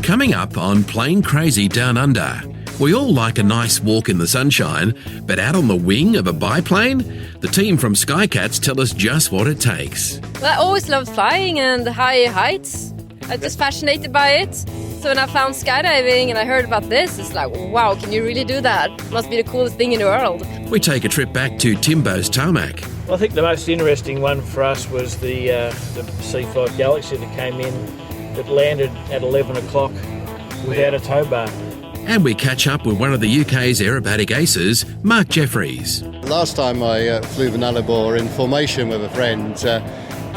Coming up on Plane Crazy Down Under, we all like a nice walk in the sunshine, but out on the wing of a biplane, the team from Sky Cats tell us just what it takes. Well, I always loved flying and high heights. I'm just fascinated by it. So when I found skydiving and I heard about this, it's like, wow, can you really do that? Must be the coolest thing in the world. We take a trip back to Timbo's Tarmac. Well, I think the most interesting one for us was the C5 Galaxy that came in, that landed at 11 o'clock without a tow bar. And we catch up with one of the UK's aerobatic aces, Mark Jefferies. Last time I flew the Nullarbor in formation with a friend,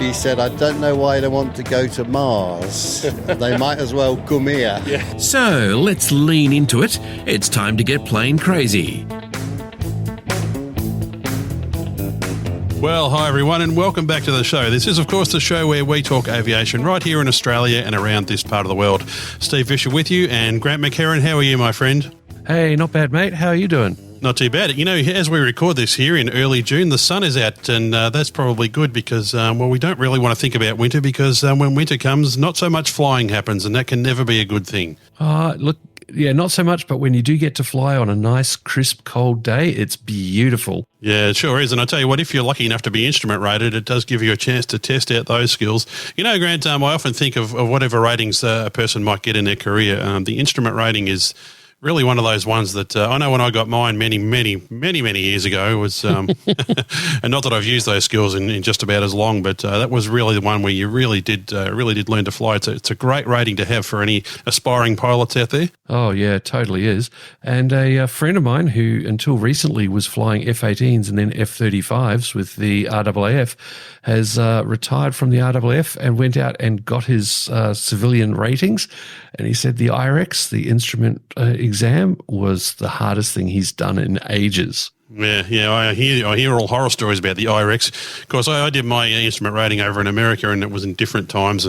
he said, I don't know why they want to go to Mars. They might as well come here. Yeah. So let's lean into it. It's time to get plane crazy. Well, hi everyone and welcome back to the show. This is, of course, the show where we talk aviation right here in Australia and around this part of the world. Steve Fisher with you, and Grant McHerron, how are you, my friend? Hey, not bad, mate. How are you doing? Not too bad. You know, as we record this here in early June, the sun is out, and that's probably good because, we don't really want to think about winter because when winter comes, not so much flying happens, and that can never be a good thing. Look, yeah, not so much, but when you do get to fly on a nice, crisp, cold day, it's beautiful. Yeah, it sure is. And I tell you what, if you're lucky enough to be instrument rated, it does give you a chance to test out those skills. You know, Grant, I often think of whatever ratings a person might get in their career. The instrument rating is really one of those ones that I know when I got mine many years ago was, and not that I've used those skills in just about as long, but that was really the one where you really did learn to fly. It's a great rating to have for any aspiring pilots out there. Oh, yeah, it totally is. And a friend of mine who until recently was flying F-18s and then F-35s with the RAAF has retired from the RAAF and went out and got his civilian ratings. And he said the IREX, the instrument exam, was the hardest thing he's done in ages. Yeah, I hear all horror stories about the IREX. Of course, I did my instrument rating over in America, and it was in different times,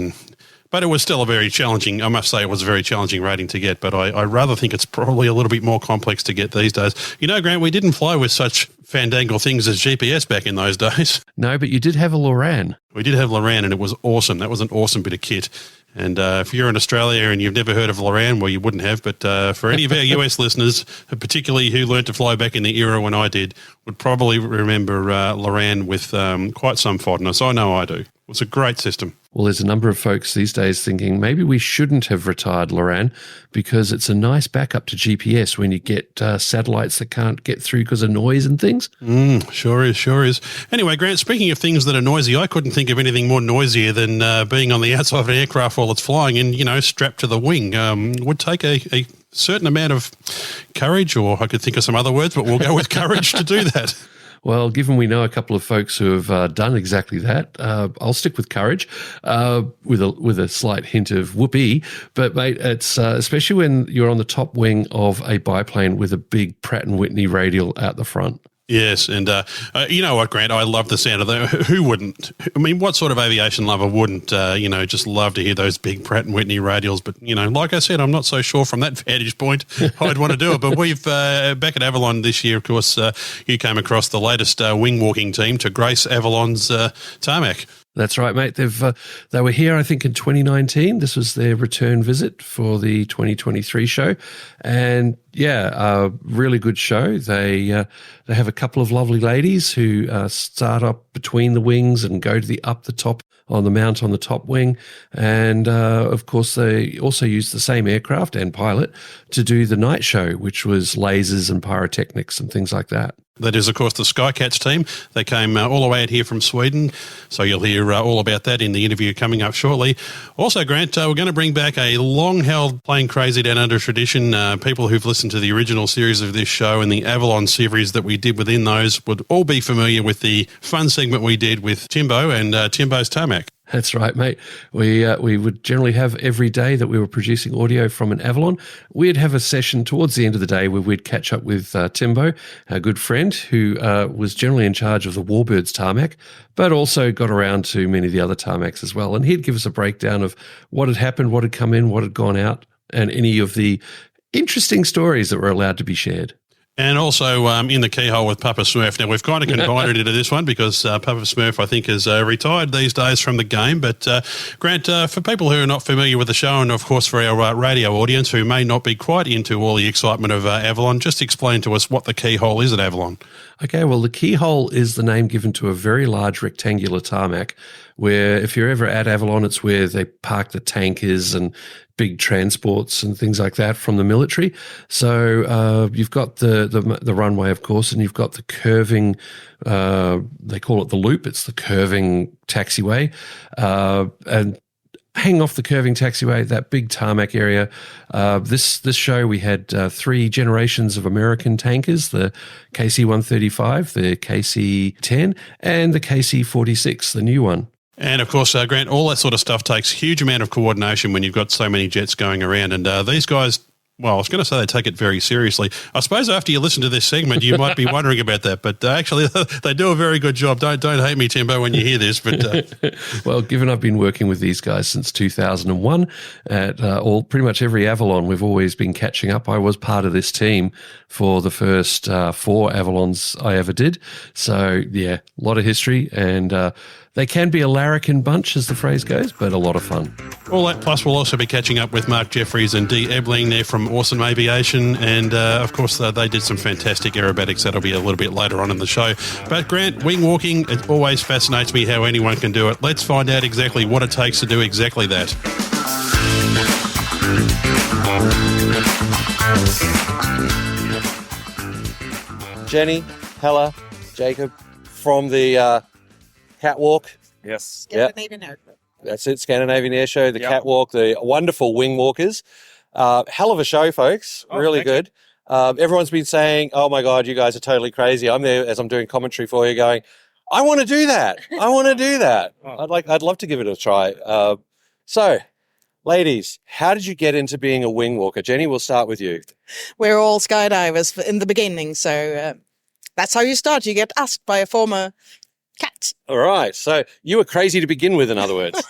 but it was still a very challenging, I must say it was a very challenging rating to get, but I rather think it's probably a little bit more complex to get these days. You know, Grant, we didn't fly with such fandangle things as GPS back in those days. No, but you did have a Loran. We did have Loran, and it was awesome. That was an awesome bit of kit. And if you're in Australia and you've never heard of Loran, well, you wouldn't have. But for any of our US listeners, particularly who learned to fly back in the era when I did, would probably remember Loran with quite some fondness. I know I do. It was a great system. Well, there's a number of folks these days thinking maybe we shouldn't have retired Loran because it's a nice backup to GPS when you get satellites that can't get through because of noise and things. Sure is. Anyway, Grant, speaking of things that are noisy, I couldn't think of anything more noisier than being on the outside of an aircraft while it's flying and, you know, strapped to the wing. Would take a certain amount of courage, or I could think of some other words, but we'll go with courage to do that. Well, given we know a couple of folks who have done exactly that, I'll stick with courage with a slight hint of whoopee. But, mate, it's especially when you're on the top wing of a biplane with a big Pratt & Whitney radial out the front. Yes, and you know what, Grant, I love the sound of that. Who wouldn't? I mean, what sort of aviation lover wouldn't, just love to hear those big Pratt & Whitney radials? But, you know, like I said, I'm not so sure from that vantage point I'd want to do it. But we've, back at Avalon this year, of course, you came across the latest wing walking team to grace Avalon's Tarmac. That's right, mate. They were here, I think, in 2019. This was their return visit for the 2023 show, and yeah, really good show. They have a couple of lovely ladies who start up between the wings and go to up the top on the mount on the top wing, and of course they also use the same aircraft and pilot to do the night show, which was lasers and pyrotechnics and things like that. That is, of course, the Sky Cats team. They came all the way out here from Sweden, so you'll hear all about that in the interview coming up shortly. Also, Grant, we're going to bring back a long-held Plane Crazy Down Under tradition. People who've listened to the original series of this show and the Avalon series that we did within those would all be familiar with the fun segment we did with Timbo and Timbo's Tarmac. That's right, mate. We would generally have every day that we were producing audio from an Avalon, we'd have a session towards the end of the day where we'd catch up with Timbo, our good friend, who was generally in charge of the Warbirds Tarmac, but also got around to many of the other tarmacs as well. And he'd give us a breakdown of what had happened, what had come in, what had gone out, and any of the interesting stories that were allowed to be shared. And also in the Keyhole with Papa Smurf. Now, we've kind of combined it into this one because Papa Smurf, I think, is retired these days from the game. But, Grant, for people who are not familiar with the show and, of course, for our radio audience who may not be quite into all the excitement of Avalon, just explain to us what the Keyhole is at Avalon. Okay, well, the Keyhole is the name given to a very large rectangular tarmac where if you're ever at Avalon, it's where they park the tankers and big transports and things like that from the military. So you've got the runway, of course, and you've got the curving, they call it the loop. It's the curving taxiway. And hanging off the curving taxiway, that big tarmac area. This show, we had 3 generations of American tankers, the KC-135, the KC-10, and the KC-46, the new one. And, of course, Grant, all that sort of stuff takes a huge amount of coordination when you've got so many jets going around. And these guys, well, I was going to say they take it very seriously. I suppose after you listen to this segment, you might be wondering about that. But actually, they do a very good job. Don't hate me, Timbo, when you hear this. But well, given I've been working with these guys since 2001 at pretty much every Avalon, we've always been catching up. I was part of this team for the first 4 Avalons I ever did. So, yeah, a lot of history. And they can be a larrikin bunch, as the phrase goes, but a lot of fun. All that, plus we'll also be catching up with Mark Jefferies and Dee Ebeling there from Awesome Aviation. And, of course, they did some fantastic aerobatics. That'll be a little bit later on in the show. But, Grant, wing walking, it always fascinates me how anyone can do it. Let's find out exactly what it takes to do exactly that. Jenny, Hella, Jacob from the Cat Walk. Yes. Scandinavian Airshow. That's it, Scandinavian Airshow, the Cat Walk, the wonderful wing walkers. Hell of a show, folks. Really good. Everyone's been saying, oh my God, you guys are totally crazy. I'm there as I'm doing commentary for you going, I want to do that. I want to do that. I'd love to give it a try. So, ladies, how did you get into being a wing walker? Jenny, we'll start with you. We're all skydivers in the beginning, so that's how you start. You get asked by a former cat. All right. So you were crazy to begin with, in other words.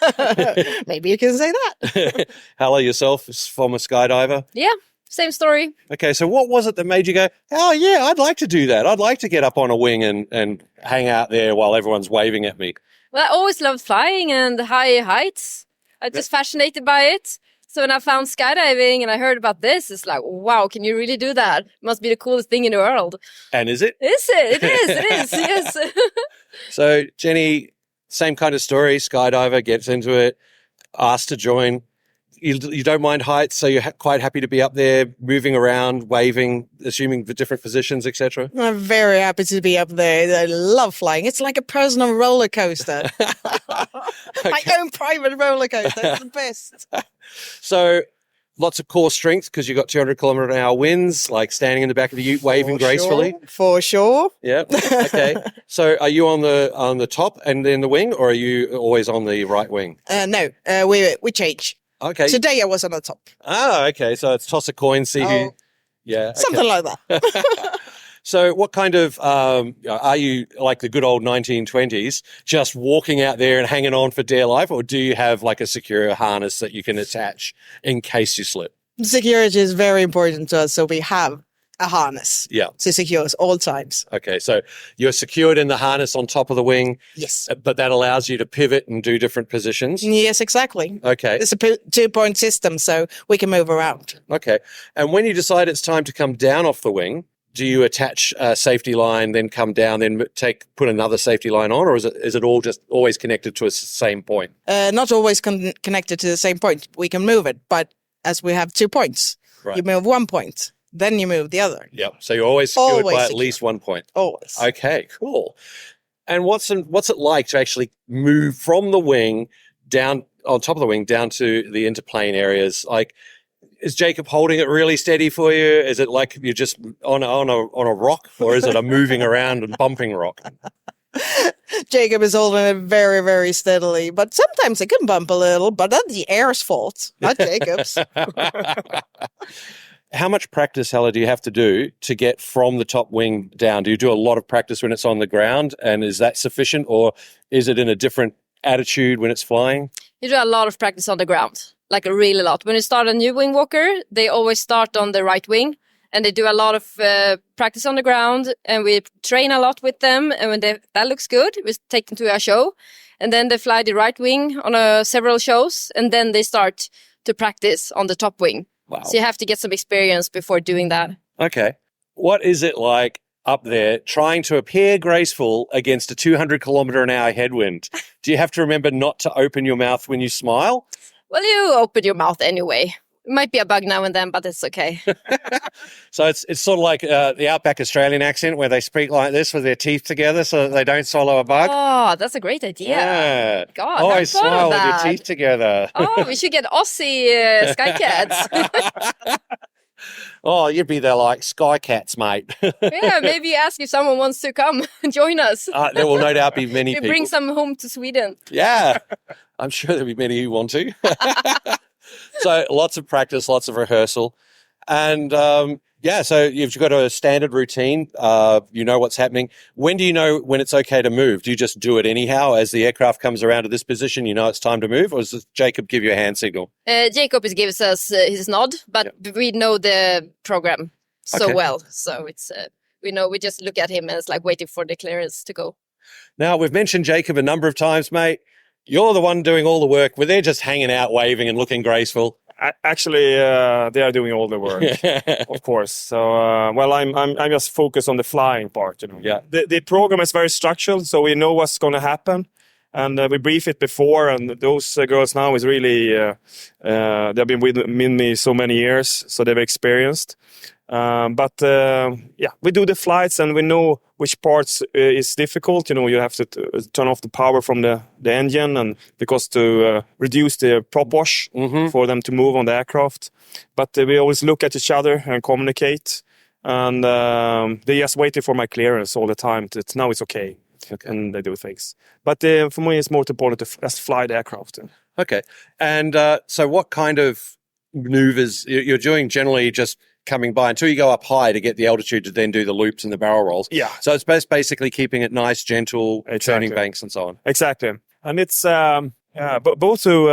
Maybe you can say that. Hella, yourself, former skydiver? Yeah, same story. Okay, so what was it that made you go, oh, yeah, I'd like to do that. I'd like to get up on a wing and hang out there while everyone's waving at me. Well, I always loved flying and high heights. I'm just fascinated by it. So when I found skydiving and I heard about this, it's like, wow, can you really do that? It must be the coolest thing in the world. And is it? Is it? It is, yes. So, Jenny, same kind of story. Skydiver gets into it, asked to join. You don't mind heights, so you're quite happy to be up there, moving around, waving, assuming the different positions, etc. I'm very happy to be up there. I love flying. It's like a personal roller coaster. My own private roller coaster. It's the best. So, lots of core strength because you've got 200 kilometre an hour winds, like standing in the back of the ute, waving gracefully. For sure. Yeah. Okay. So, are you on the top and then the wing, or are you always on the right wing? No, we change. Okay. Today I was on the top. Ah, okay. So it's toss a coin, see who. Yeah. Okay. Something like that. So what kind of, are you like the good old 1920s, just walking out there and hanging on for dear life, or do you have like a secure harness that you can attach in case you slip? Security is very important to us, so we have a harness to secure us all times. Okay, so you're secured in the harness on top of the wing. Yes. But that allows you to pivot and do different positions? Yes, exactly. Okay. It's a 2-point system, so we can move around. Okay. And when you decide it's time to come down off the wing, do you attach a safety line, then come down, then put another safety line on, or is it all just always connected to a same point? Not always connected to the same point. We can move it, but as we have 2 points, you move 1 point. Then you move the other. Yep. So you're always secured by at least 1 point. Always. Okay, cool. And what's it like to actually move from the wing down on top of the wing down to the interplane areas? Like, is Jacob holding it really steady for you? Is it like you're just on a rock, or is it a moving around and bumping rock? Jacob is holding it very, very steadily, but sometimes it can bump a little, but that's the air's fault, not Jacob's. How much practice, Hella, do you have to do to get from the top wing down? Do you do a lot of practice when it's on the ground, and is that sufficient, or is it in a different attitude when it's flying? You do a lot of practice on the ground, like a really lot. When you start a new wing walker, they always start on the right wing, and they do a lot of practice on the ground, and we train a lot with them. And when that looks good, we take them to a show, and then they fly the right wing on several shows, and then they start to practice on the top wing. Wow. So you have to get some experience before doing that. Okay. What is it like up there trying to appear graceful against a 200-kilometre-an-hour headwind? Do you have to remember not to open your mouth when you smile? Well, you open your mouth anyway. It might be a bug now and then, but it's okay. So it's sort of like the outback Australian accent where they speak like this with their teeth together so that they don't swallow a bug. Oh, that's a great idea. Yeah. God, always I thought smile of with your that. teeth together. Oh, we should get Aussie Sky Cats. Oh, you'd be there like Sky Cats, mate. Yeah, maybe ask if someone wants to come and join us. There will no doubt be many We people. bring some home to Sweden. Yeah, I'm sure there'll be many who want to. So lots of practice, lots of rehearsal. And so you've got a standard routine. You know what's happening. When do you know when it's okay to move? Do you just do it anyhow as the aircraft comes around to this position? You know it's time to move, or does Jacob give you a hand signal? Jacob gives us his nod, but we know the program so well. So it's we just look at him and it's like waiting for the clearance to go. Now, we've mentioned Jacob a number of times, mate. You're the one doing all the work. Where they're just hanging out, waving and looking graceful. Actually, they are doing all the work, of course. So, I'm just focused on the flying part. You know. Yeah. The program is very structured, so we know what's going to happen, and we brief it before. And those girls now is really they've been with me so many years, so they've experienced. We do the flights, and we know which parts is difficult. You know, you have to turn off the power from the engine, and because to reduce the prop wash for them to move on the aircraft. But we always look at each other and communicate, and they just waiting for my clearance all the time. Now it's okay, and they do things. But for me, it's more important to just fly the aircraft. Okay, and so what kind of maneuvers you're doing? Generally, just coming by until you go up high to get the altitude to then do the loops and the barrel rolls. Yeah. So it's basically keeping it nice, gentle, turning banks and so on. Exactly. And it's both to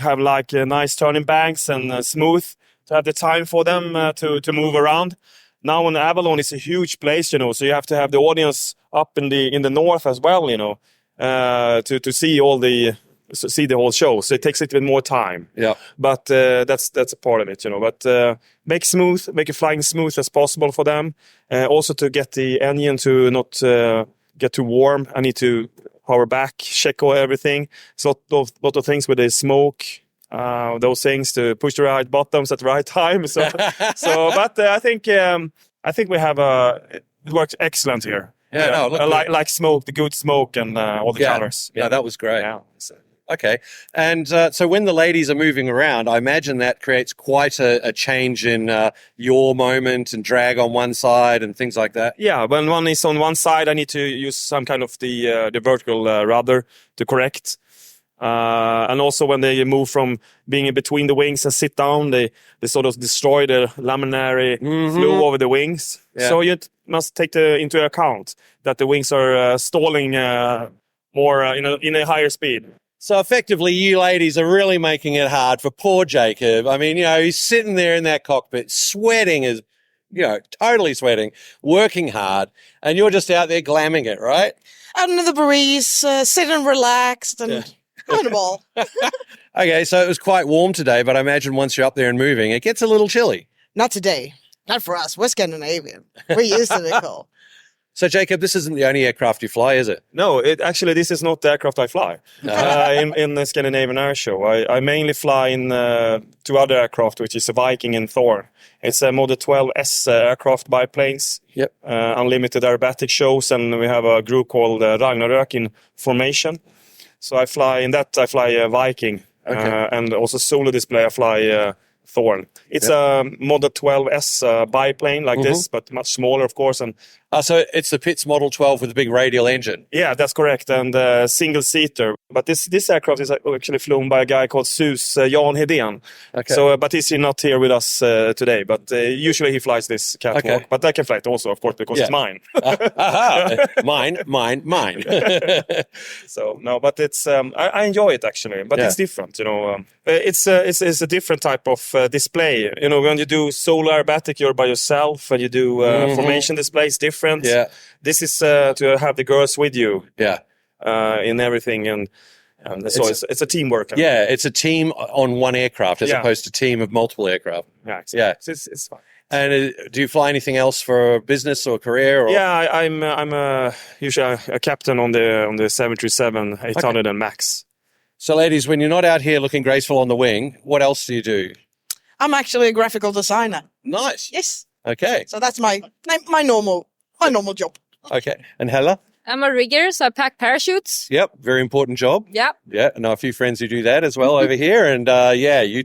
have like nice turning banks and smooth, to have the time for them to move around. Now on Avalon, it's a huge place, you know, so you have to have the audience up in the north as well, you know, to see see the whole show. So it takes a little bit more time. Yeah. But that's a part of it, you know. But make it flying smooth as possible for them. Also to get the engine to not get too warm. I need to power back, check everything. So lot of things with the smoke, those things to push the right buttons at the right time. So but I think we have it works excellent here. Yeah, no, like smoke, the good smoke and all the colors. Yeah, that was great. Yeah. Okay. And so when the ladies are moving around, I imagine that creates quite a change in your moment and drag on one side and things like that. Yeah, when one is on one side, I need to use some kind of the vertical rudder to correct. And also when they move from being in between the wings and sit down, they sort of destroy the laminary flow over the wings. Yeah. So you must take into account that the wings are stalling more in a higher speed. So effectively, you ladies are really making it hard for poor Jacob. I mean, you know, he's sitting there in that cockpit, sweating totally sweating, working hard, and you're just out there glamming it, right? Out under the breeze, sitting relaxed and having a ball. Okay, so it was quite warm today, but I imagine once you're up there and moving, it gets a little chilly. Not today. Not for us. We're Scandinavian. We're used to the cold. So, Jacob, this isn't the only aircraft you fly, is it? No, actually, this is not the aircraft I fly. In the Scandinavian Airshow, I mainly fly in two other aircraft, which is a Viking and Thor. It's a Model 12S aircraft biplanes. Yep. Unlimited aerobatic shows, and we have a group called Ragnarök in formation. So I fly Viking, and also solo display I fly Thor. It's a Model 12S biplane like this, but much smaller, of course, and So it's the Pitts Model 12 with a big radial engine. Yeah, that's correct, and single-seater. But this aircraft is actually flown by a guy called Zeus Jan Hedén. Okay. So, but he's not here with us today. But usually he flies this catwalk. Okay. But I can fly it also, of course, because it's mine. Mine. So no, but it's I enjoy it actually. But it's different, It's a different type of display. When you do solo aerobatic, you're by yourself, and you do formation displays different. Yeah. This is to have the girls with you. Yeah. In everything, and so it's a teamwork. Yeah, it's a team on one aircraft as opposed to a team of multiple aircraft. Yeah, exactly. Yeah. It's fine. And do you fly anything else for business or career? Or? Yeah, I'm usually a captain on the 737 800 and Max. So, ladies, when you're not out here looking graceful on the wing, what else do you do? I'm actually a graphical designer. Nice. Yes. Okay. So that's my normal job. Okay. And Hella? I'm a rigger, so I pack parachutes. Yep. Very important job. Yeah. Yeah. I know a few friends who do that as well over here. And you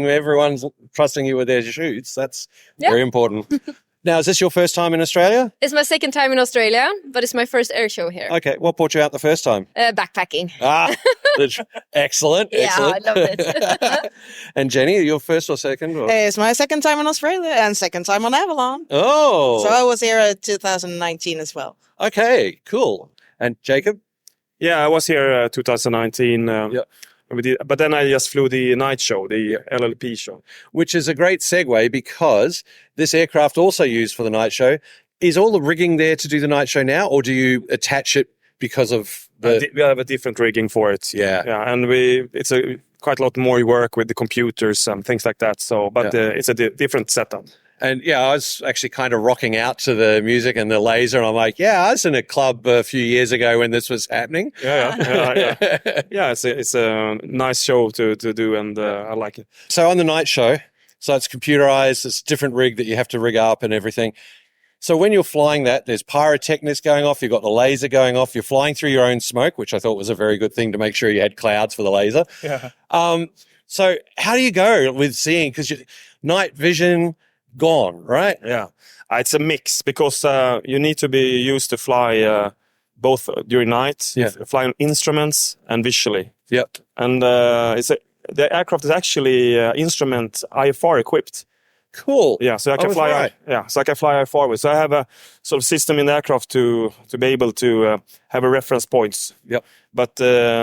everyone's trusting you with their shoots. That's very important. Now, is this your first time in Australia? It's my second time in Australia, but it's my first air show here. Okay. What brought you out the first time? Backpacking. Excellent. Yeah, Excellent. I love it. And Jenny, your first or second? Or? It's my second time in Australia and second time on Avalon. Oh. So I was here at 2019 as well. Okay, cool. And Jacob? Yeah, I was here 2019. But then I just flew the night show, the LLP show. Which is a great segue because this aircraft also used for the night show. Is all the rigging there to do the night show now, or do you attach it because of the... We have a different rigging for it. Yeah. And it's quite a lot more work with the computers and things like that. So, but it's a different setup. And I was actually kind of rocking out to the music and the laser, and I'm like, I was in a club a few years ago when this was happening. Yeah. It's a nice show to do, and I like it. So on the night show, so it's computerized, it's a different rig that you have to rig up and everything. So when you're flying that, there's pyrotechnics going off, you've got the laser going off, you're flying through your own smoke, which I thought was a very good thing to make sure you had clouds for the laser. Yeah. So how do you go with seeing, because night vision... gone, right? Yeah, it's a mix because you need to be used to fly both during night, fly on instruments and visually. Yep. And the aircraft is actually instrument IFR equipped. Cool. Yeah, so I can fly. Right. So I can fly IFR with. So I have a sort of system in the aircraft to be able to have a reference points. Yep. But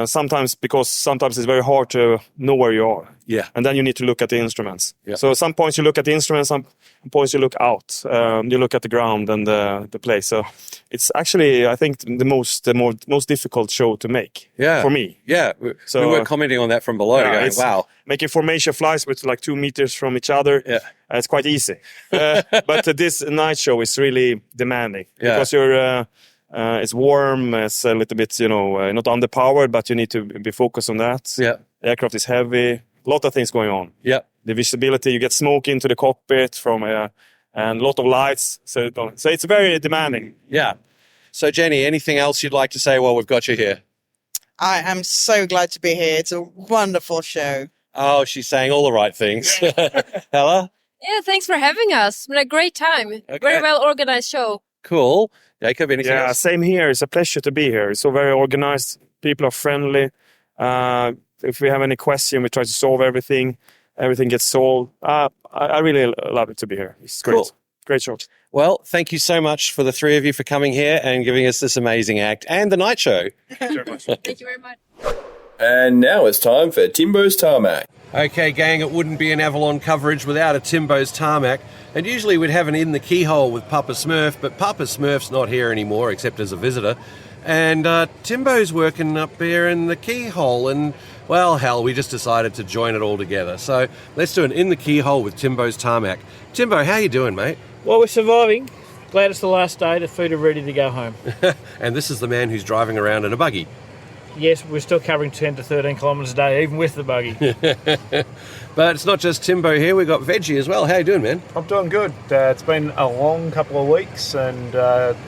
sometimes it's very hard to know where you are. Yeah. And then you need to look at the instruments. Yep. So some points you look at the instruments, some points you look out. You look at the ground and the place. So it's actually, I think, the most difficult show to make. Yeah. For me. Yeah. So we were commenting on that from below. Going, wow. Making formation flies with like 2 meters from each other. Yeah. It's quite easy. But this night show is really demanding because you're. It's warm. It's a little bit, not underpowered, but you need to be focused on that. Yeah. The aircraft is heavy. A lot of things going on. Yeah. The visibility, you get smoke into the cockpit from and a lot of lights. So it's very demanding. Yeah. So Jenny, anything else you'd like to say while we've got you here? I am so glad to be here. It's a wonderful show. Oh, she's saying all the right things. Hella? Yeah, thanks for having us. It's been a great time. Okay. Very well organized show. Cool. Jacob, anything else? Yeah, same here. It's a pleasure to be here. It's so very organized. People are friendly. If we have any question, we try to solve everything. Everything gets solved. I really love it to be here. It's great. Cool. Great show. Well, thank you so much for the three of you for coming here and giving us this amazing act and the night show. Thank you very much. And now it's time for Timbo's Tarmac. Okay, gang, it wouldn't be an Avalon coverage without a Timbo's Tarmac. And usually we'd have an In the Keyhole with Papa Smurf, but Papa Smurf's not here anymore except as a visitor. And Timbo's working up there in the Keyhole, and, well, hell, we just decided to join it all together. So let's do an In the Keyhole with Timbo's Tarmac. Timbo, how you doing, mate? Well, we're surviving. Glad it's the last day. The food are ready to go home. And this is the man who's driving around in a buggy. Yes, we're still covering 10 to 13 kilometres a day, even with the buggy. But it's not just Timbo here, we've got Veggie as well. How you doing, man? I'm doing good. It's been a long couple of weeks, and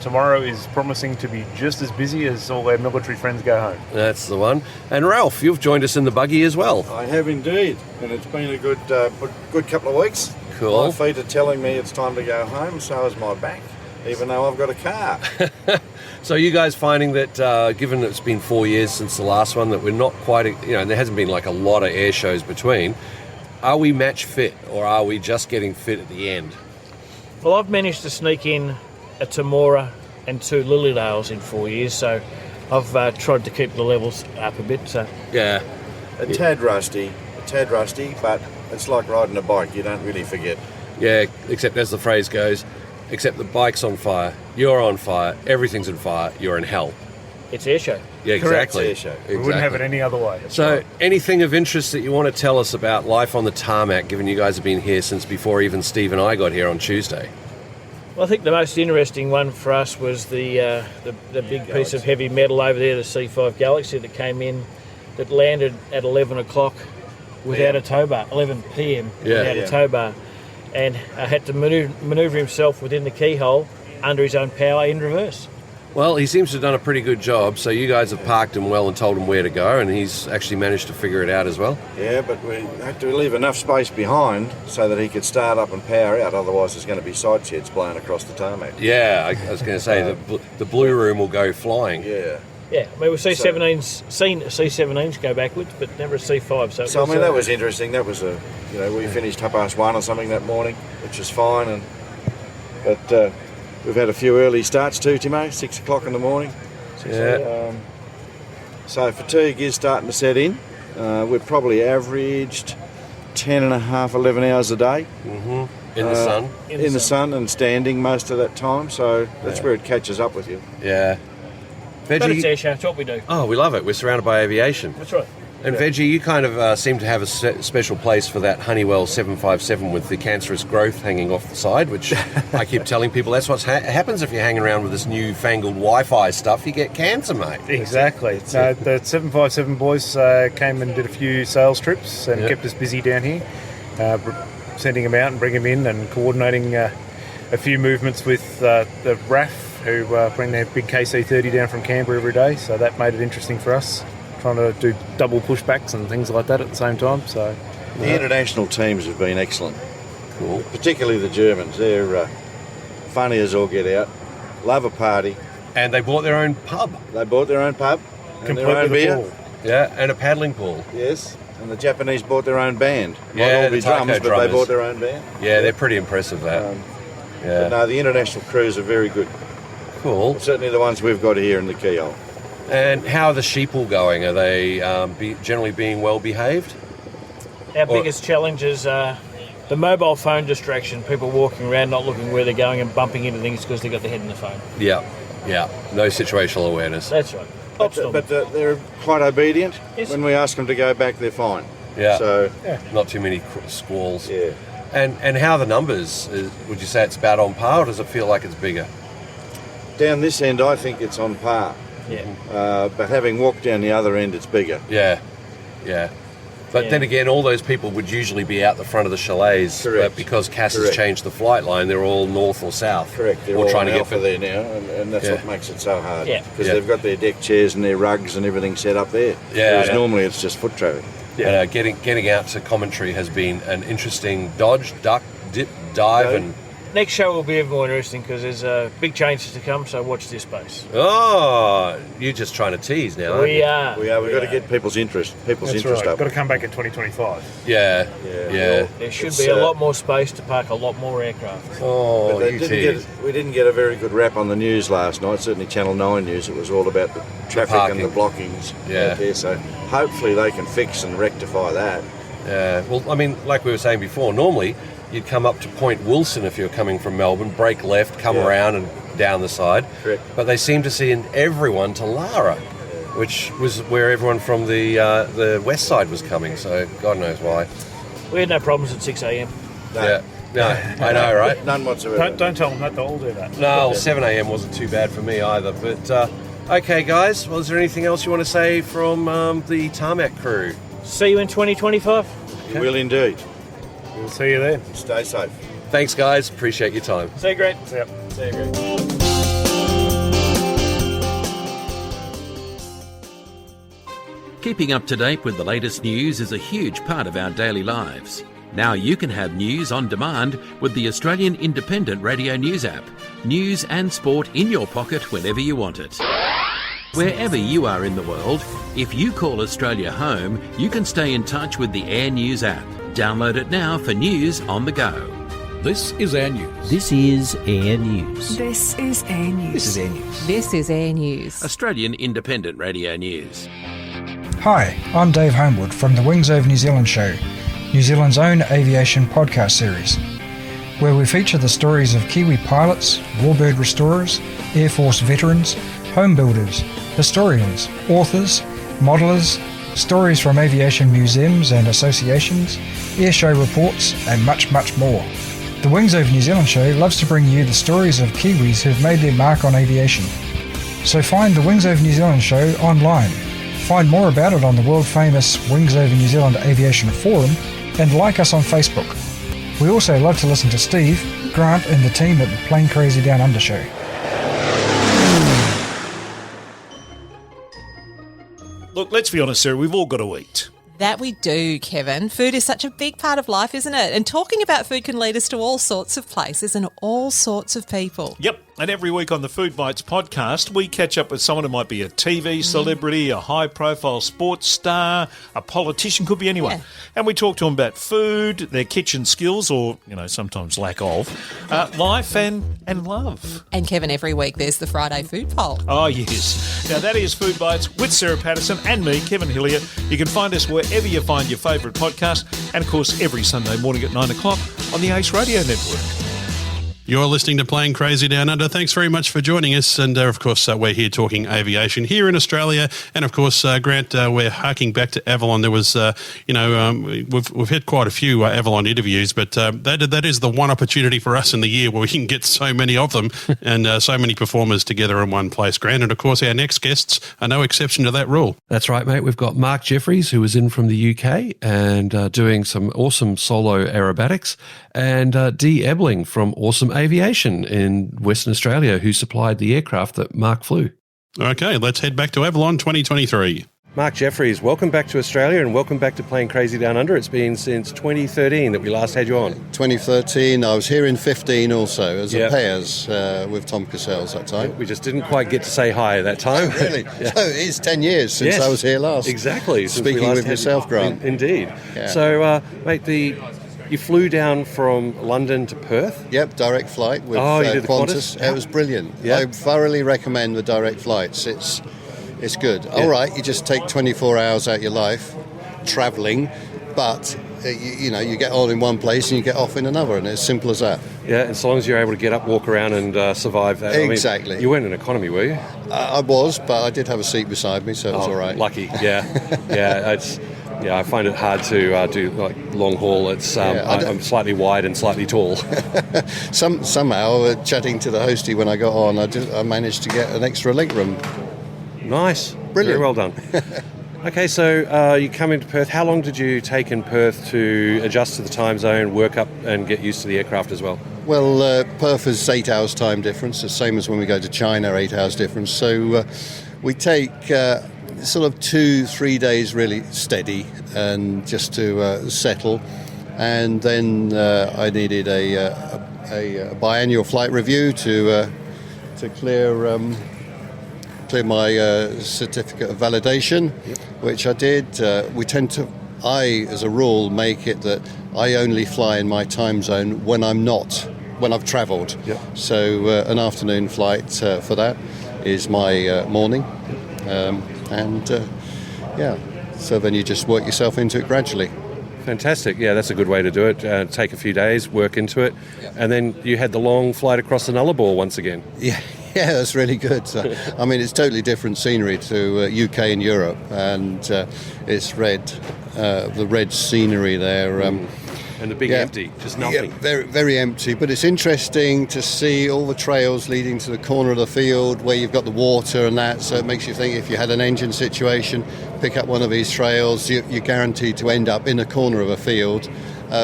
tomorrow is promising to be just as busy as all our military friends go home. That's the one. And Ralph, you've joined us in the buggy as well. I have indeed, and it's been a good couple of weeks. Cool. My feet are telling me it's time to go home, so is my back. even though I've got a car. So you guys finding that, given it's been 4 years since the last one, that we're not quite, there hasn't been like a lot of air shows between, are we match fit or are we just getting fit at the end? Well, I've managed to sneak in a Temora and 2 Lilydales in 4 years, so I've tried to keep the levels up a bit. So Yeah. A tad rusty, but it's like riding a bike. You don't really forget. Yeah, except as the phrase goes, except the bike's on fire, you're on fire, everything's on fire, you're in hell. It's air show. Yeah, exactly. Correct. Air show. We wouldn't have it any other way. So, anything of interest that you want to tell us about life on the tarmac, given you guys have been here since before even Steve and I got here on Tuesday? Well, I think the most interesting one for us was the big piece of heavy metal over there, the C5 Galaxy that came in, that landed at 11 o'clock without a tow bar, 11 p.m. without a tow bar, and had to manoeuvre himself within the keyhole under his own power in reverse. Well, he seems to have done a pretty good job, so you guys have parked him well and told him where to go, and he's actually managed to figure it out as well. Yeah, but we had to leave enough space behind so that he could start up and power out, otherwise there's going to be side sheds blown across the tarmac. Yeah, I was going to say, the blue room will go flying. Yeah. Yeah, I mean, we've seen C-17s go backwards, but never a C5. So that was interesting. That was we finished 1:30 or something that morning, which was fine. But we've had a few early starts too, Timbo, 6 o'clock in the morning. So fatigue is starting to set in. We've probably averaged 10 and a half, 11 hours a day. Mm-hmm. In the sun? In the sun and standing most of that time, so that's where it catches up with you. Yeah. Veggie, but it's air show, it's what we do. Oh, we love it. We're surrounded by aviation. That's right. And Veggie, you kind of seem to have a special place for that Honeywell 757 with the cancerous growth hanging off the side, which I keep telling people that's what happens if you're hanging around with this newfangled Wi-Fi stuff. You get cancer, mate. Exactly. No, the 757 boys came and did a few sales trips and kept us busy down here, sending them out and bringing them in and coordinating a few movements with the RAF, who bring their big KC-30 down from Canberra every day, so that made it interesting for us, trying to do double pushbacks and things like that at the same time. So the international teams have been excellent. Cool. Particularly the Germans. They're funny as all get out, love a party. And they bought their own pub. They bought their own pub and their own beer. Pool. Yeah, and a paddling pool. Yes, and the Japanese bought their own band. Yeah, Might all be the taiko drums, but drummers. they bought their own band. Yeah, they're pretty impressive, that. But no, the international crews are very good. Cool. Certainly the ones we've got here in the Keyhole. And how are the sheep all going? Are they generally being well behaved? Our biggest challenge is the mobile phone distraction, people walking around not looking where they're going and bumping into things because they've got their head in the phone. Yeah. No situational awareness. That's right. But they're quite obedient. Yes. When we ask them to go back, they're fine. Yeah. So not too many squalls. Yeah. And how are the numbers? Would you say it's about on par, or does it feel like it's bigger? Down this end, I think it's on par. Yeah. But having walked down the other end, it's bigger. Yeah. But then again, all those people would usually be out the front of the chalets. Correct. But because Cass has changed the flight line, they're all north or south. Correct. They're or all trying to Alpha get there now, and that's what makes it so hard. Yeah. Because they've got their deck chairs and their rugs and everything set up there. Yeah. Whereas normally it's just foot traffic. Yeah. Getting out to commentary has been an interesting dodge, duck, dip, dive, and Next show will be even more interesting because there's big changes to come, so watch this space. Oh, you're just trying to tease now, aren't We you? are. We've got to get people's interest. That's right. up. Got to come back in 2025. Yeah. There should be a lot more space to park a lot more aircraft. Oh, But we didn't get a very good rap on the news last night. Certainly Channel 9 News. It was all about the traffic and the blockings out there. So hopefully they can fix and rectify that. Yeah. Well, I mean, like we were saying before, normally you'd come up to Point Wilson if you're coming from Melbourne, break left, come around and down the side. Correct. But they seem to send everyone to Lara, which was where everyone from the west side was coming. So God knows why. We had no problems at 6 a.m. No, I know, right? None whatsoever. Don't tell them that. They'll all do that. No, 7 a.m. wasn't too bad for me either. But okay, guys. Well, is there anything else you want to say from the Tarmac crew? See you in 2025. You will indeed. We'll see you then. Stay safe. Thanks, guys. Appreciate your time. See you, great. Yep. See you, great. Keeping up to date with the latest news is a huge part of our daily lives. Now you can have news on demand with the Australian Independent Radio News app. News and sport in your pocket whenever you want it. Wherever you are in the world, if you call Australia home, you can stay in touch with the Air News app. Download it now for news on the go. This is Air News. This is Air News. This is Air News. This is Air News. This is Air News. Australian Independent Radio News. Hi, I'm Dave Homewood from the Wings Over New Zealand show, New Zealand's own aviation podcast series, where we feature the stories of Kiwi pilots, warbird restorers, Air Force veterans, home builders, historians, authors, modellers, stories from aviation museums and associations, airshow reports, and much, much more. The Wings Over New Zealand show loves to bring you the stories of Kiwis who've made their mark on aviation. So find the Wings Over New Zealand show online. Find more about it on the world-famous Wings Over New Zealand Aviation Forum and like us on Facebook. We also love to listen to Steve, Grant and the team at the Plane Crazy Down Under show. Look, let's be honest, sir, we've all got to eat. That we do, Kevin. Food is such a big part of life, isn't it? And talking about food can lead us to all sorts of places and all sorts of people. Yep. And every week on the Food Bites podcast, we catch up with someone who might be a TV celebrity, a high-profile sports star, a politician, could be anyone. Yeah. And we talk to them about food, their kitchen skills, or, sometimes lack of, life and love. And Kevin, every week there's the Friday food poll. Oh, yes. Now, that is Food Bites with Sarah Patterson and me, Kevin Hillier. You can find us wherever you find your favourite podcast. And, of course, every Sunday morning at 9 o'clock on the Ace Radio Network. You're listening to Plane Crazy Down Under. Thanks very much for joining us. And, of course, we're here talking aviation here in Australia. And, of course, Grant, we're harking back to Avalon. There was, we've had quite a few Avalon interviews, but that is the one opportunity for us in the year where we can get so many of them and so many performers together in one place, Grant. And, of course, our next guests are no exception to that rule. That's right, mate. We've got Mark Jefferies, who is in from the UK and doing some awesome solo aerobatics, and Dee Ebeling from Awesome Aviation in Western Australia, who supplied the aircraft that Mark flew. Okay, let's head back to Avalon 2023. Mark Jefferies, welcome back to Australia and welcome back to Plane Crazy Down Under. It's been since 2013 that we last had you on. 2013, I was here in 15 also as a pairs with Tom Cassels that time. We just didn't quite get to say hi at that time. Oh, really? Yeah. So it's 10 years since I was here last. Exactly. Speaking with yourself, Grant. Indeed. Yeah. So, mate, you flew down from London to Perth? Yep, direct flight with you did the Qantas. It was brilliant. Yep. I thoroughly recommend the direct flights. It's good. Yeah. All right, you just take 24 hours out of your life travelling, but you get on in one place and you get off in another, and it's as simple as that. Yeah, as long as you're able to get up, walk around and survive that. Exactly. I mean, you weren't in economy, were you? I was, but I did have a seat beside me, so it was all right. Lucky, yeah. Yeah, I find it hard to do like long haul. It's I'm slightly wide and slightly tall. Somehow, chatting to the hostie when I got on, I managed to get an extra leg room. Nice, brilliant, very well done. Okay, so you come into Perth. How long did you take in Perth to adjust to the time zone, work up, and get used to the aircraft as well? Well, Perth is 8 hours time difference, the same as when we go to China, 8 hours difference. So we take sort of 2-3 days really steady and just to settle, and then I needed a biannual flight review to clear my certificate of validation, which I did. We tend to, as a rule, make it that I only fly in my time zone when I've travelled. Yep. So an afternoon flight for that is my morning. So then you just work yourself into it gradually. Fantastic. Yeah, that's a good way to do it. Take a few days, work into it, and then you had the long flight across the Nullarbor once again. Yeah, that's really good. I mean, it's totally different scenery to UK and Europe, and it's the red scenery there. And the big empty, just nothing. Yeah, very, very empty. But it's interesting to see all the trails leading to the corner of the field where you've got the water and that. So it makes you think if you had an engine situation, pick up one of these trails, you're guaranteed to end up in a corner of a field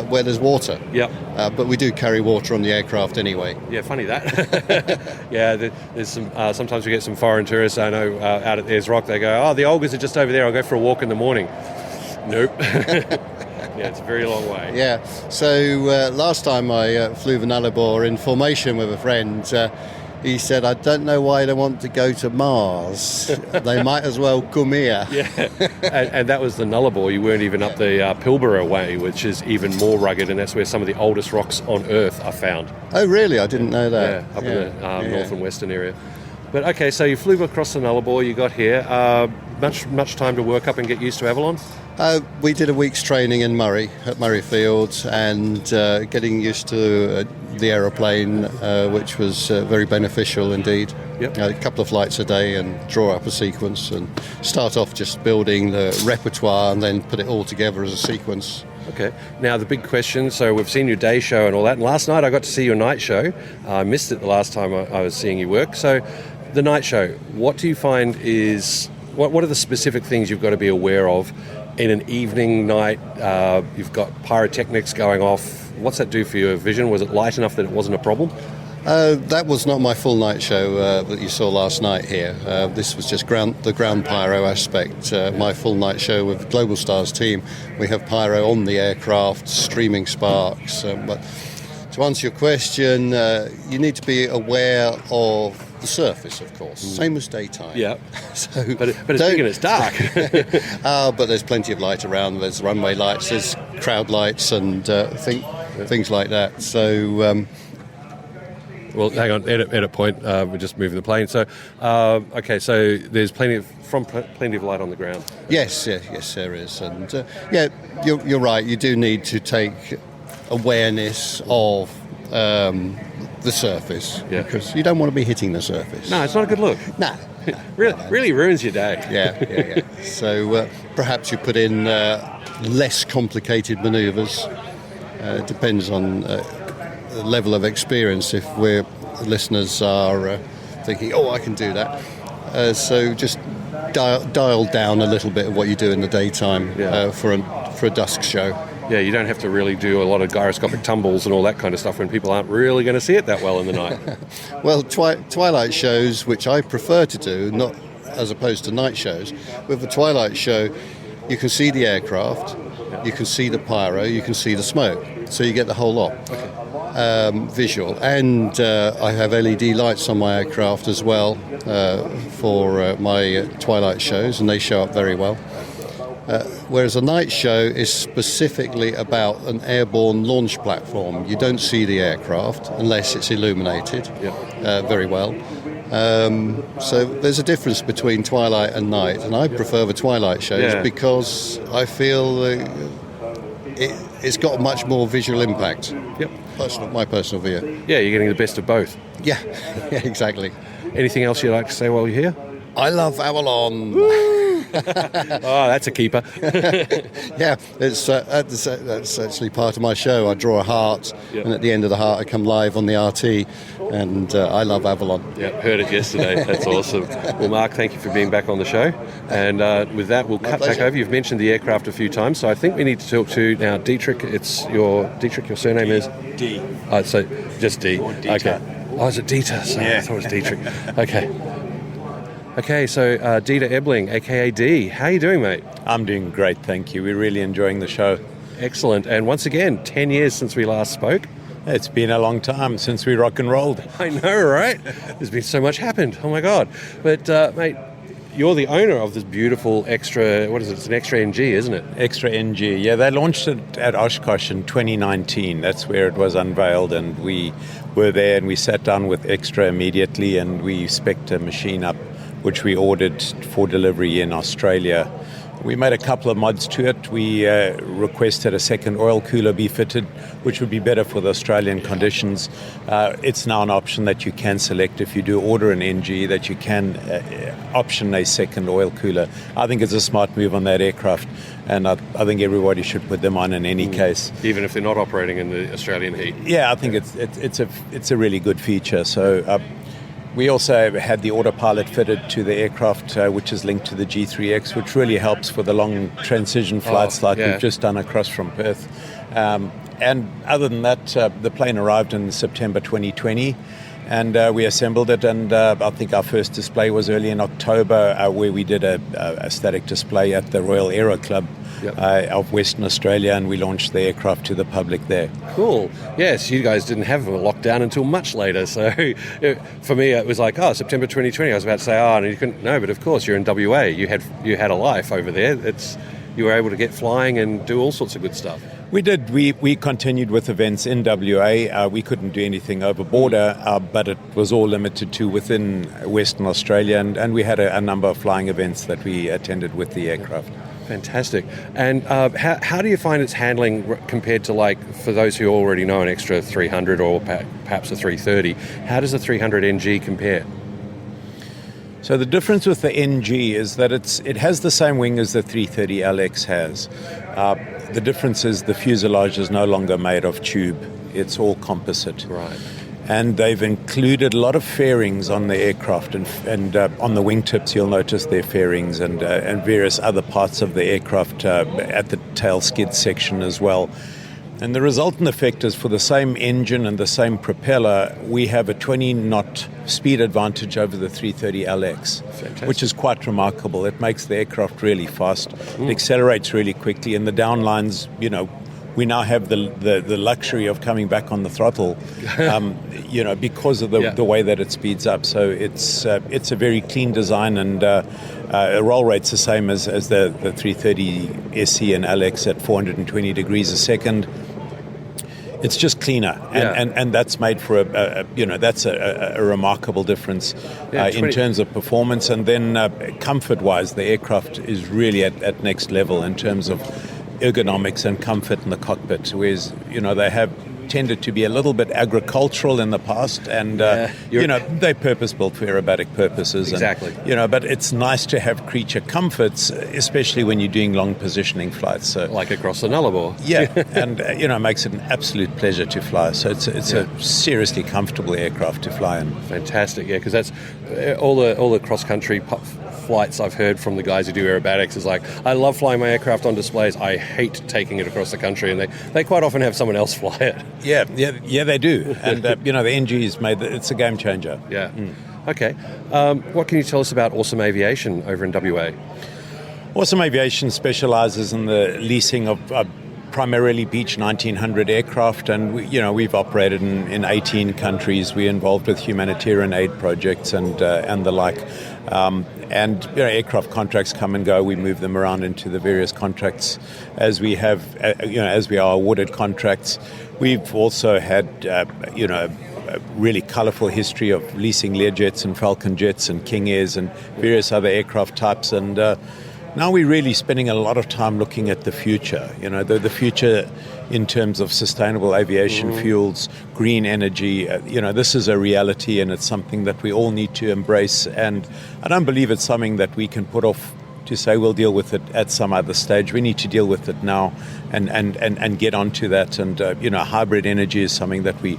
where there's water. Yep. But we do carry water on the aircraft anyway. Yeah, funny that. Yeah, there's some. Sometimes we get some foreign tourists. I know out at Ayers Rock, they go, "Oh, the Olgas are just over there. I'll go for a walk in the morning." Nope. Yeah, it's a very long way. Yeah. So last time I flew the Nullarbor in formation with a friend, he said, I don't know why they want to go to Mars. They might as well come here. Yeah, and that was the Nullarbor. You weren't even up the Pilbara way, which is even more rugged, and that's where some of the oldest rocks on Earth are found. Oh, really? I didn't know that. Yeah, up in the north and western area. But okay, so you flew across the Nullarbor, you got here. Much time to work up and get used to Avalon? We did a week's training in Murray, at Murrayfield, and getting used to the aeroplane, which was very beneficial indeed. Yep. A couple of flights a day and draw up a sequence and start off just building the repertoire and then put it all together as a sequence. Okay. Now, the big question, so we've seen your day show and all that, and last night I got to see your night show. I missed it the last time I was seeing you work. So the night show, what do you find is, what are the specific things you've got to be aware of in an evening night? You've got pyrotechnics going off. What's that do for your vision? Was it light enough that it wasn't a problem? That was not my full night show that you saw last night here. This was just the ground pyro aspect. My full night show with Global Stars team, we have pyro on the aircraft, streaming sparks. But to answer your question, you need to be aware of the surface, of course, same as daytime. Yeah, so, but it's big and it's dark. But there's plenty of light around. There's runway lights, there's crowd lights, and things like that. So. Well, hang on, edit point. We're just moving the plane. So, okay, so there's plenty of light on the ground. Yes, there is, and you're right. You do need to take awareness of the surface, because you don't want to be hitting the surface. No, it's not a good look. No. really ruins your day. Yeah. So perhaps you put in less complicated manoeuvres. It depends on the level of experience. If listeners are thinking, I can do that. So just dial down a little bit of what you do in the daytime for a dusk show. Yeah, you don't have to really do a lot of gyroscopic tumbles and all that kind of stuff when people aren't really going to see it that well in the night. Well, twilight shows, which I prefer to do, not as opposed to night shows. With the twilight show, you can see the aircraft, you can see the pyro, you can see the smoke, so you get the whole lot. Visual. And I have LED lights on my aircraft as well for my twilight shows, and they show up very well. Whereas a night show is specifically about an airborne launch platform. You don't see the aircraft unless it's illuminated very well. So there's a difference between twilight and night, and I prefer the twilight shows because I feel it's got a much more visual impact. Yep. My personal view. Yeah, you're getting the best of both. Yeah, exactly. Anything else you'd like to say while you're here? I love Avalon. That's a keeper. Yeah, that's actually part of my show. I draw a heart, and at the end of the heart I come live on the RT, and I love Avalon. Yeah, heard it yesterday. That's awesome. Well, Mark, thank you for being back on the show. And with that, we'll cut back over. You've mentioned the aircraft a few times, so I think we need to talk to now Dietrich. Your surname is? D. Oh, so just D. Okay. Oh, is it Dieter? Sorry, I thought it was Dietrich. Okay, so Dieter Ebeling, a.k.a. D. How are you doing, mate? I'm doing great, thank you. We're really enjoying the show. Excellent. And once again, 10 years since we last spoke. It's been a long time since we rock and rolled. I know, right? There's been so much happened. Oh, my God. But, mate, you're the owner of this beautiful extra, what is it? It's an extra NG, isn't it? Extra NG, yeah. They launched it at Oshkosh in 2019. That's where it was unveiled, and we were there and we sat down with Extra immediately and we spec'd a machine up, which we ordered for delivery in Australia. We made a couple of mods to it. We requested a second oil cooler be fitted, which would be better for the Australian conditions. It's now an option that you can select if you do order an NG, that you can option a second oil cooler. I think it's a smart move on that aircraft, and I think everybody should put them on in any case. Even if they're not operating in the Australian heat? Yeah, I think it's a really good feature. So we also had the autopilot fitted to the aircraft, which is linked to the G3X, which really helps for the long transition flights we've just done across from Perth. And other than that, the plane arrived in September 2020. And we assembled it, and I think our first display was early in October, where we did a static display at the Royal Aero Club of Western Australia, and we launched the aircraft to the public there. Cool. Yes, you guys didn't have a lockdown until much later, so for me it was like, September 2020. I was about to say, and you couldn't. No, but of course you're in WA. You had a life over there. You were able to get flying and do all sorts of good stuff. We did. We continued with events in WA. We couldn't do anything over border, but it was all limited to within Western Australia, and we had a number of flying events that we attended with the aircraft. Fantastic. And how do you find its handling compared to, like, for those who already know an extra 300 or perhaps a 330, how does the 300 NG compare? So the difference with the NG is that it has the same wing as the 330LX has. The difference is the fuselage is no longer made of tube. It's all composite. Right. And they've included a lot of fairings on the aircraft, and on the wingtips you'll notice their fairings and various other parts of the aircraft at the tail skid section as well. And the resultant effect is, for the same engine and the same propeller, we have a 20-knot speed advantage over the 330LX, which is quite remarkable. It makes the aircraft really fast. It accelerates really quickly, and the downlines, we now have the luxury of coming back on the throttle, because of the way that it speeds up. So it's a very clean design, and roll rate's the same as the 330 SC and LX at 420 degrees a second. It's just cleaner, and that's made for that's a remarkable difference in terms of performance, and then comfort-wise, the aircraft is really at next level in terms of ergonomics and comfort in the cockpit, whereas they have tended to be a little bit agricultural in the past, and they're purpose-built for aerobatic purposes. Exactly. And, but it's nice to have creature comforts, especially when you're doing long positioning flights. So, like across the Nullarbor. Yeah, and it makes it an absolute pleasure to fly. So it's a seriously comfortable aircraft to fly in. Fantastic, because that's all the cross-country flights I've heard from the guys who do aerobatics is like, I love flying my aircraft on displays. I hate taking it across the country, and they quite often have someone else fly it. Yeah, they do. And, the NG's it's a game changer. Yeah. Okay. What can you tell us about Awesome Aviation over in WA? Awesome Aviation specialises in the leasing of primarily Beech 1900 aircraft, and we've operated in 18 countries. We're involved with humanitarian aid projects and the like. Aircraft contracts come and go. We move them around into the various contracts as we have, as we are awarded contracts. We've also had, a really colourful history of leasing Learjets and Falcon Jets and King Airs and various other aircraft types. And now we're really spending a lot of time looking at the future. The future in terms of sustainable aviation fuels, green energy. This is a reality, and it's something that we all need to embrace. And I don't believe it's something that we can put off to say we'll deal with it at some other stage. We need to deal with it now and get onto that. And, hybrid energy is something that we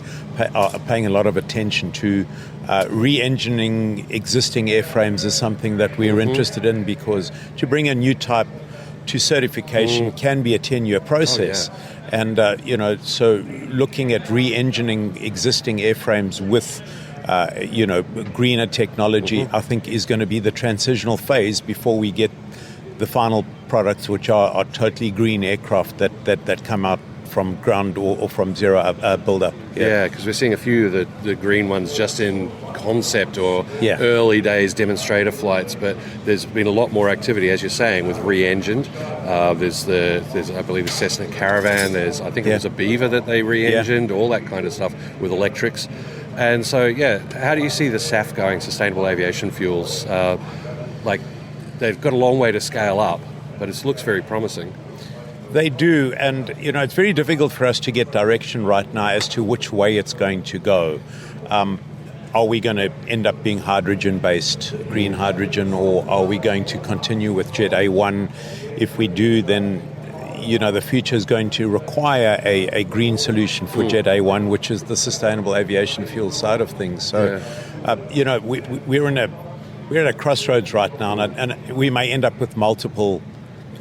are paying a lot of attention to. Re-engineering existing airframes is something that we're interested in, because to bring a new type to certification can be a 10-year process. Oh, yeah. And, so looking at re-engineering existing airframes with greener technology, I think is going to be the transitional phase before we get the final products, which are totally green aircraft that come out from ground or from zero build up. Yeah, because we're seeing a few of the green ones just in concept or early days demonstrator flights, but there's been a lot more activity, as you're saying, with re-engined. There's I believe the Cessna Caravan. There's it was a Beaver that they re-engined, all that kind of stuff with electrics. And so, how do you see the SAF going, sustainable aviation fuels? They've got a long way to scale up, but it looks very promising. They do, and it's very difficult for us to get direction right now as to which way it's going to go. Are we going to end up being hydrogen-based, green hydrogen, or are we going to continue with Jet A1? If we do, then the future is going to require a green solution for Jet A1, which is the sustainable aviation fuel side of things. So, we're at a crossroads right now, and we may end up with multiple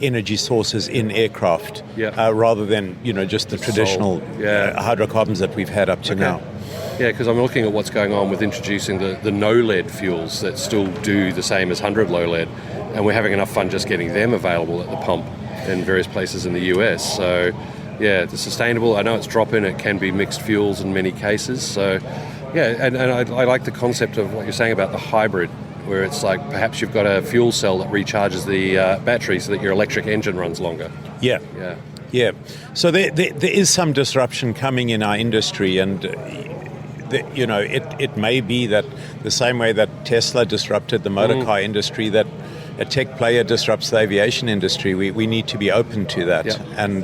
energy sources in aircraft rather than just the traditional hydrocarbons that we've had up to now. Yeah, because I'm looking at what's going on with introducing the no-lead fuels that still do the same as 100 low-lead, and we're having enough fun just getting them available at the pump in various places in the US. So, yeah, the sustainable, I know it's drop-in, it can be mixed fuels in many cases. So, yeah, and I like the concept of what you're saying about the hybrid, where it's like perhaps you've got a fuel cell that recharges the battery so that your electric engine runs longer. Yeah. So there is some disruption coming in our industry, and it may be that the same way that Tesla disrupted the motor car industry, that a tech player disrupts the aviation industry. We need to be open to that, and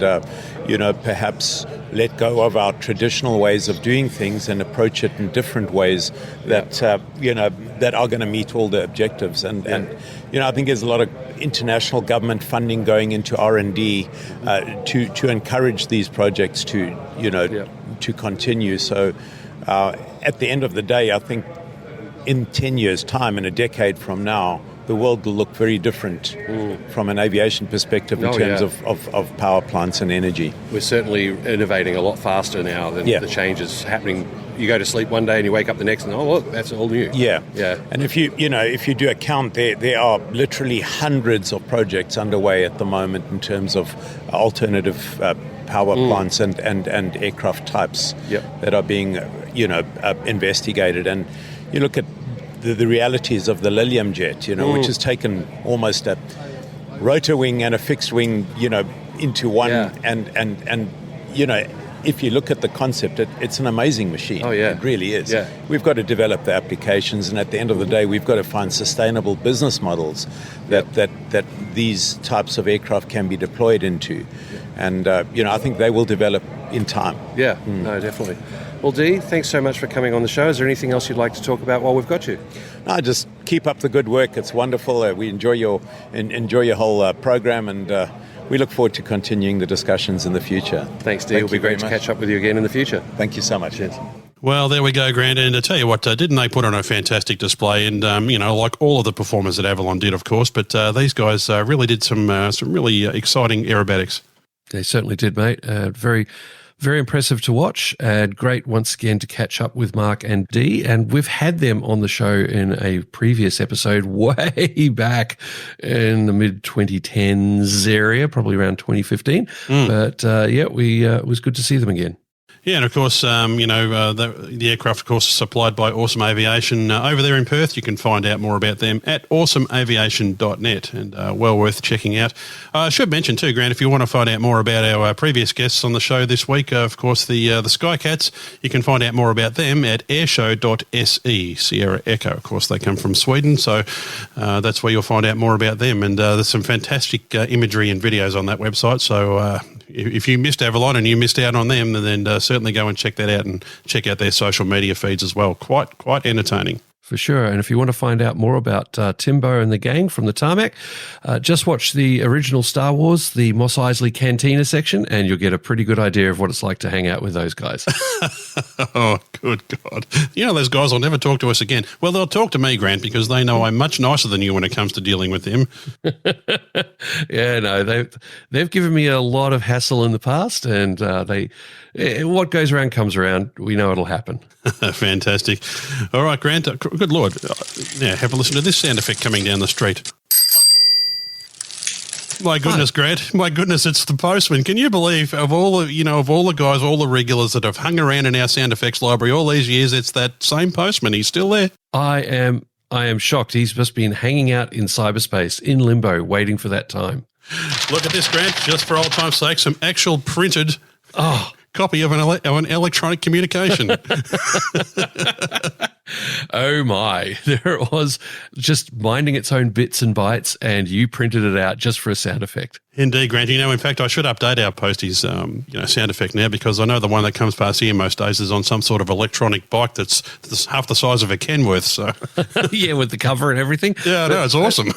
perhaps let go of our traditional ways of doing things and approach it in different ways that that are going to meet all the objectives. And I think there's a lot of international government funding going into R&D to encourage these projects to continue. So at the end of the day, I think in 10 years' time, in a decade from now, the world will look very different from an aviation perspective in terms of power plants and energy. We're certainly innovating a lot faster now than the changes happening. You go to sleep one day and you wake up the next and, oh, look, that's all new. Yeah. And if you do a count, there are literally hundreds of projects underway at the moment in terms of alternative power plants and aircraft types that are being, investigated. And you look at the realities of the Lilium jet, which has taken almost a rotor wing and a fixed wing, into one. And if you look at the concept, it's an amazing machine. Oh, yeah. It really is. Yeah. We've got to develop the applications, and at the end of the day, we've got to find sustainable business models that these types of aircraft can be deployed into. And, I think they will develop in time. Yeah, no, definitely. Well, Dee, thanks so much for coming on the show. Is there anything else you'd like to talk about while we've got you? No, just keep up the good work. It's wonderful. We enjoy your whole program, and we look forward to continuing the discussions in the future. Thanks, Dee. It'll be great to catch up with you again in the future. Thank you so much. Cheers. Well, there we go, Grant. And to tell you what, didn't they put on a fantastic display? And, like all of the performers at Avalon did, of course, but these guys really did some really exciting aerobatics. They certainly did, mate. Very, very impressive to watch, and great once again to catch up with Mark and Dee. And we've had them on the show in a previous episode way back in the mid-2010s area, probably around 2015. But, it was good to see them again. Yeah, and of course, the aircraft, of course, is supplied by Awesome Aviation over there in Perth. You can find out more about them at awesomeaviation.net, and well worth checking out. I should mention too, Grant, if you want to find out more about our previous guests on the show this week, of course, the Sky Cats, you can find out more about them at airshow.se, Sierra Echo. Of course, they come from Sweden, so that's where you'll find out more about them. And there's some fantastic imagery and videos on that website, so if you missed Avalon and you missed out on them, then certainly go and check that out, and check out their social media feeds as well. Quite entertaining. For sure. And if you want to find out more about Timbo and the gang from the Tarmac, just watch the original Star Wars, the Mos Eisley Cantina section, and you'll get a pretty good idea of what it's like to hang out with those guys. Oh, good God. Those guys will never talk to us again. Well, they'll talk to me, Grant, because they know I'm much nicer than you when it comes to dealing with them. Yeah, no, they've given me a lot of hassle in the past, and what goes around comes around. We know it'll happen. Fantastic. All right, Grant, good Lord. Now, have a listen to this sound effect coming down the street. My goodness, Grant. My goodness, it's the postman. Can you believe of all the guys, all the regulars that have hung around in our sound effects library all these years, it's that same postman. He's still there. I am shocked. He's just been hanging out in cyberspace, in limbo, waiting for that time. Look at this, Grant, just for old time's sake, some actual printed copy of an electronic communication. Oh my, there it was, just minding its own bits and bytes, and you printed it out just for a sound effect. Indeed, Grant. In fact, I should update our posties, sound effect now, because I know the one that comes past here most days is on some sort of electronic bike that's half the size of a Kenworth. So, yeah, with the cover and everything. Yeah, I know, it's awesome.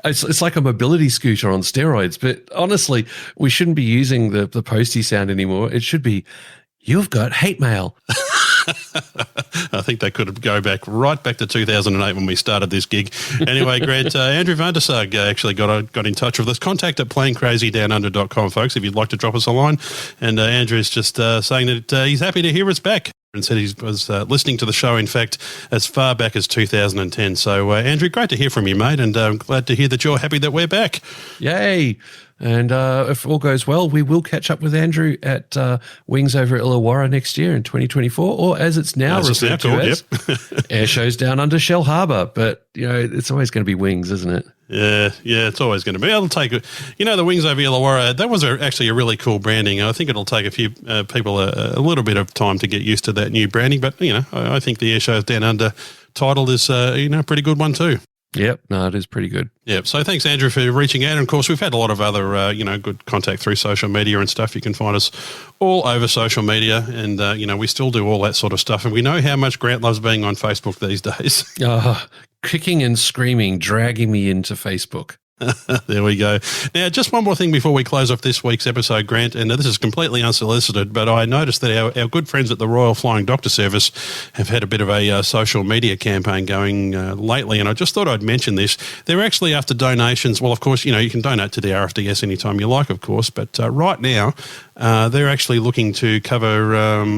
It's like a mobility scooter on steroids. But honestly, we shouldn't be using the postie sound anymore. It should be, "You've got hate mail." I think they could go right back to 2008 when we started this gig. Anyway, Grant, Andrew van der Sag actually got in touch with us. Contact at planecrazydownunder.com, folks, if you'd like to drop us a line. And Andrew's just saying that he's happy to hear us back. and said he was listening to the show, in fact, as far back as 2010. So, Andrew, great to hear from you, mate, and I'm glad to hear that you're happy that we're back. Yay! And if all goes well, we will catch up with Andrew at Wings over at Illawarra next year in 2024, or as it's now referred to as Airshows Down Under Shell Harbour. But, you know, it's always going to be Wings, isn't it? Yeah, it's always going to be. I'll take it. You know, the Wings over Illawarra, that was actually a really cool branding. I think it'll take a few people a little bit of time to get used to that new branding. But, you know, I think the Airshows Down Under title is, a pretty good one too. Yep, no, it is pretty good. Yep. So thanks, Andrew, for reaching out. And, of course, we've had a lot of other, good contact through social media and stuff. You can find us all over social media and, we still do all that sort of stuff. And we know how much Grant loves being on Facebook these days. Kicking and screaming, dragging me into Facebook. There we go. Now, just one more thing before we close off this week's episode, Grant, and this is completely unsolicited, but I noticed that our good friends at the Royal Flying Doctor Service have had a bit of a social media campaign going lately, and I just thought I'd mention this. They're actually after donations. Well, of course, you can donate to the RFDS anytime you like, of course, but right now they're actually looking to cover,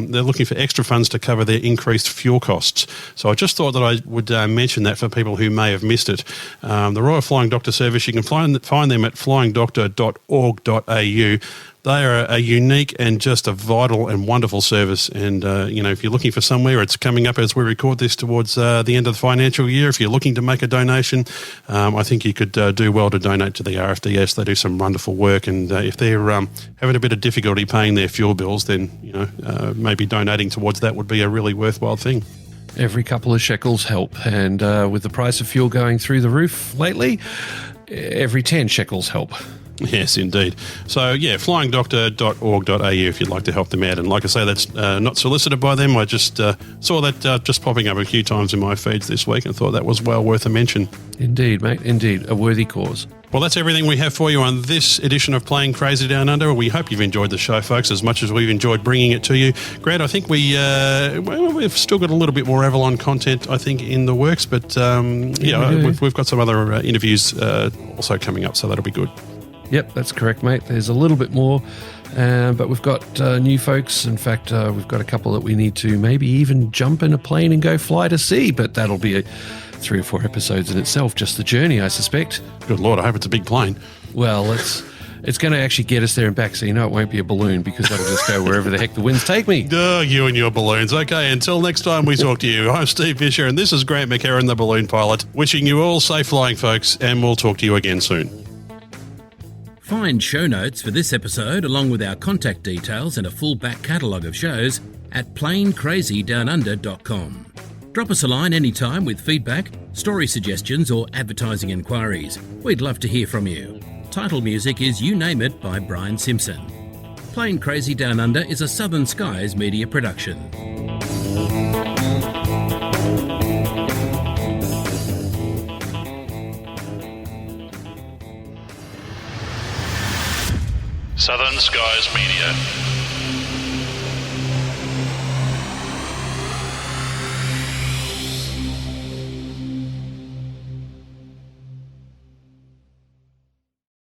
they're looking for extra funds to cover their increased fuel costs. So I just thought that I would mention that for people who may have missed it. The Royal Flying Doctor Service, you can find them at flyingdoctor.org.au. They are a unique and just a vital and wonderful service. And, if you're looking for somewhere, it's coming up as we record this towards the end of the financial year. If you're looking to make a donation, I think you could do well to donate to the RFDS. They do some wonderful work. And if they're having a bit of difficulty paying their fuel bills, then, maybe donating towards that would be a really worthwhile thing. Every couple of shekels help. And with the price of fuel going through the roof lately, every 10 shekels help. Yes, indeed. So, flyingdoctor.org.au if you'd like to help them out. And like I say, that's not solicited by them. I just saw that just popping up a few times in my feeds this week and thought that was well worth a mention. Indeed, mate. Indeed. A worthy cause. Well, that's everything we have for you on this edition of Playing Crazy Down Under. We hope you've enjoyed the show, folks, as much as we've enjoyed bringing it to you. Grant, I think we've still got a little bit more Avalon content, I think, in the works. But, we've got some other interviews also coming up, so that'll be good. Yep, that's correct, mate. There's a little bit more, but we've got new folks. In fact, we've got a couple that we need to maybe even jump in a plane and go fly to see, but that'll be 3 or 4 episodes in itself, just the journey, I suspect. Good Lord, I hope it's a big plane. Well, it's going to actually get us there and back, so it won't be a balloon because that'll just go wherever the heck the winds take me. Oh, you and your balloons. Okay, until next time we talk to you, I'm Steve Fisher, and this is Grant McHerron, the balloon pilot, wishing you all safe flying, folks, and we'll talk to you again soon. Find show notes for this episode along with our contact details and a full back catalogue of shows at planecrazydownunder.com. Drop us a line anytime with feedback, story suggestions or advertising inquiries. We'd love to hear from you. Title music is You Name It by Brian Simpson. Plane Crazy Down Under is a Southern Skies media production. Southern Skies Media.